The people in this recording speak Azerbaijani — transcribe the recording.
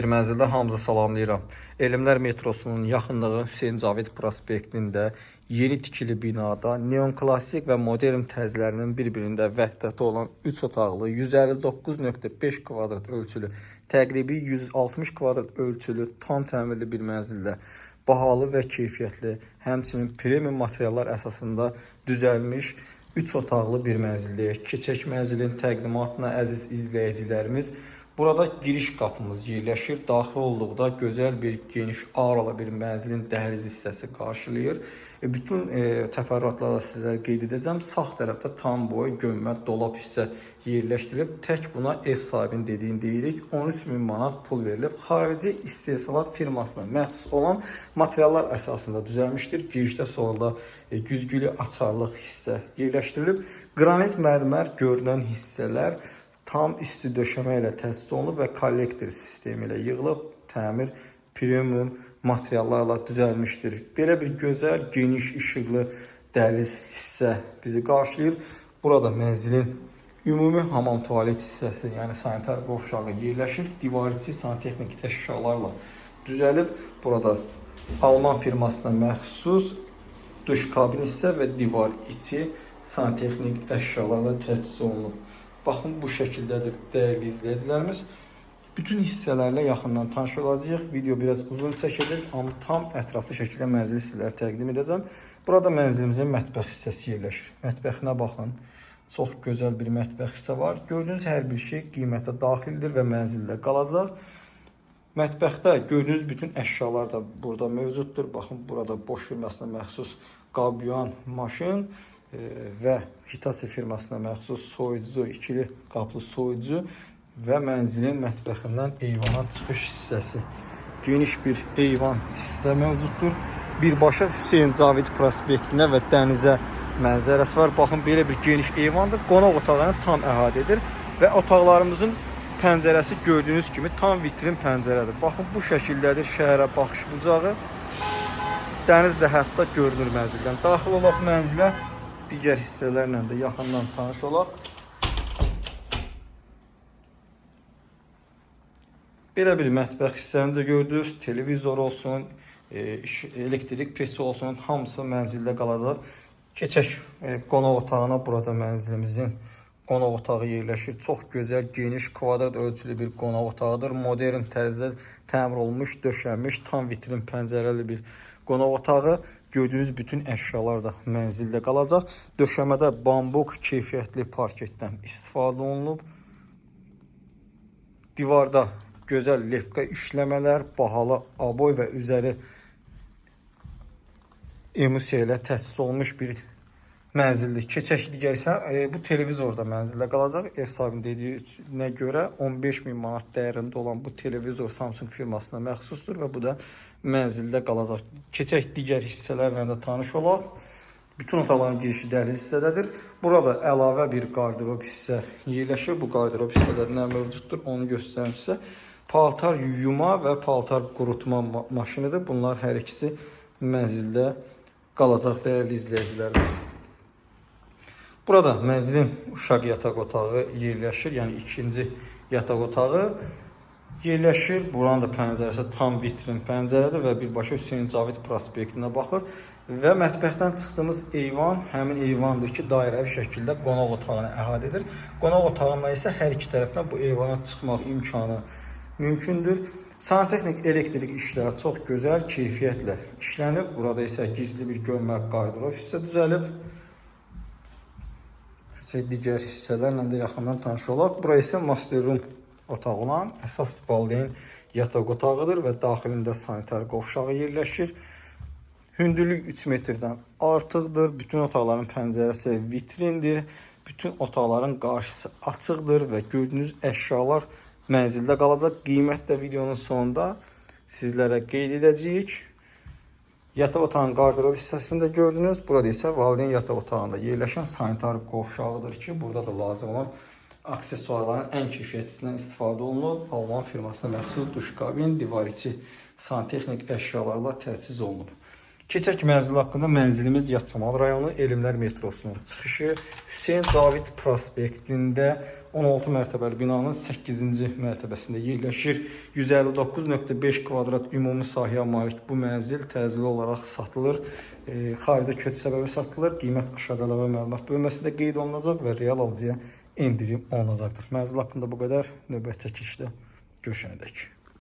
Bir mənzildə hamınızı salamlayıram. Elmlər metrosunun yaxınlığı Hüseyn Cavid prospektində yeni tikili binada neon klassik və modern tərzlərinin bir-birində vəhdəti olan 3 otaqlı 159.5 kvadrat ölçülü, təqribi 160 kvadrat ölçülü tam təmirli bir mənzildə bahalı və keyfiyyətli, həmçinin premium materiallar əsasında düzəlmiş 3 otaqlı bir mənzildəyik. Keçək mənzilin təqdimatına əziz izləyicilərimiz. Burada giriş qapımız yerləşir. Daxil olduqda gözəl bir geniş ağralı bir mənzilin dəhliz hissəsi qarşılayır. Bütün təfərrüatlarla sizlərə qeyd edəcəm. Sağ tərəfdə tam boy gömmə dolab hissə yerləşdirilib. Tək buna ev sahibinin dediyini deyirik. 13.000 manat pul verilib. Xarici istehsalat firmasına məxsus olan materiallar əsasında düzəlmişdir. Girişdə solda güzgülü açarlıq hissə yerləşdirilib. Qranit mərmər görünən hissələr tam üstü döşəmə ilə təchiz olunub və kollektor sistemi ilə yığılıb, təmir premium materiallarla düzəlmişdir. Belə bir gözəl, geniş, işıqlı dəhliz hissə bizi qarşılayır. Burada mənzilin ümumi hamam tualet hissəsi, yəni sanitar qovşağı yerləşir. Divar içi santexnik əşyalarla düzəlib. Burada Alman firmasına məxsus duş kabin hissə və divar içi santexnik əşyalarla təchiz olunub. Baxın, bu şəkildədir dəyərli izləyicilərimiz. Bütün hissələrlə yaxından tanış olacağıq. Video biraz uzun çəkəcək, amma tam ətraflı şəkildə mənzili sizlərə təqdim edəcəm. Burada mənzilimizin mətbəx hissəsi yerləşir. Mətbəxinə baxın. Çox gözəl bir mətbəx hissə var. Gördüyünüz hər bir şey qiymətə daxildir və mənzildə qalacaq. Mətbəxdə gördüyünüz bütün əşyalar da burada mövcuddur. Baxın, burada Bosch firmasına məxsus qabyan maşın və Hitachi firmasına məxsus soyucu, ikili qaplı soyucu və mənzilin mətbəxindən eyvana çıxış hissəsi. Geniş bir eyvan hissə mövcuddur. Birbaşa Hüseyn Cavid prospektinə və dənizə mənzərəsi var. Baxın, belə bir geniş eyvandır. Qonaq otağını tam əhatə edir və otaqlarımızın pəncərəsi gördüyünüz kimi tam vitrin pəncərədir. Baxın, bu şəkildədir şəhərə baxış bucağı. Dəniz də hətta görünür mənzildən. Daxil olaq mənzilə. Digər hissələrlə də yaxından tanış olaq. Belə bir mətbəx hissəni də gördünüz. Televizor olsun, elektrik pesi olsun, hamısı mənzildə qalacaq. Keçək qonaq otağına. Burada mənzilimizin qonaq otağı yerləşir. Çox gözəl, geniş, kvadrat ölçülü bir qonaq otağıdır. Modern tərzdə təmir olmuş, döşənmiş, tam vitrin pəncərəli bir qonaq otağı. Gördüyünüz bütün əşyalar da mənzildə qalacaq. Döşəmədə bambuk keyfiyyətli parketdən istifadə olunub. Divarda gözəl lefka işləmələr, bahalı aboy və üzəri emulsiya ilə təchiz olunmuş bir mənzildir. Keçək digər isə bu televizor da mənzildə qalacaq. Ev sahibinin dediyinə görə 15.000 manat dəyərində olan bu televizor Samsung firmasına məxsusdur və bu da mənzildə qalacaq. Keçək digər hissələrlə də tanış olaq. Bütün otaqların girişi dəhliz hissədədir. Burada əlavə bir qardırob hissə yerləşir. Bu qardırob hissədə nə mövcuddur onu göstərim sizə. Paltar yuyuma və paltar qurutma maşinidir. Bunlar hər ikisi mənzildə qalacaq dəyərli izləyicilərimiz. Burada mənzilin uşaq yataq otağı yerləşir. Yəni ikinci yataq otağı yerləşir. Buranın da pəncərəsi tam vitrin pəncərədir və birbaşa Hüseyn Cavid prospektinə baxır. Və mətbəxdən çıxdığımız eyvan həmin eyvandır ki, dairəvi şəkildə qonaq otağını əhatə edir. Qonaq otağından isə hər iki tərəfdən bu eyvana çıxmaq imkanı mümkündür. Santexnik elektrik işləri çox gözəl, keyfiyyətlə işlənib. Burada isə gizli bir gömmə qardırob hissə düzəlib. Digər hissələrlə də yaxından tanış olaq. Bura isə master room otağı olan əsas valideyn yataq otağıdır və daxilində sanitar qovşağı yerləşir. Hündürlük 3 metrdən artıqdır. Bütün otaqların pəncərəsi vitrindir. Bütün otaqların qarşısı açıqdır və gördüyünüz əşyalar mənzildə qalacaq. Qiymət də videonun sonunda sizlərə qeyd edəcəyik. Yataq otağının qardırob hissəsində gördünüz. Burada isə valideyn yataq otağında yerləşən sanitar qovşağıdır ki, burada da lazım olan aksesuarların ən keyfiyyətlisindən istifadə olunub. Alman firmasına məxsus duş kabin, divar içi santexnik əşyalarla təchiz olunub. Keçək mənzil haqqında mənzilimiz Yasamal rayonu Elmlər metrosunun çıxışı Hüseyn Cavid prospektində 16 mərtəbəli binanın 8-ci mərtəbəsində yerləşir. 159.5 kvadrat ümumi sahəyə malik bu mənzil təcili olaraq satılır. Xaricə köç səbəbi satılır. Qiymət aşağıda əlavə məlumat bölməsində qeyd olunacaq və real alıcıya endirim olunacaqdır. Mənzil haqqında bu qədər. Növbəti çəkilişdə görüşənədək.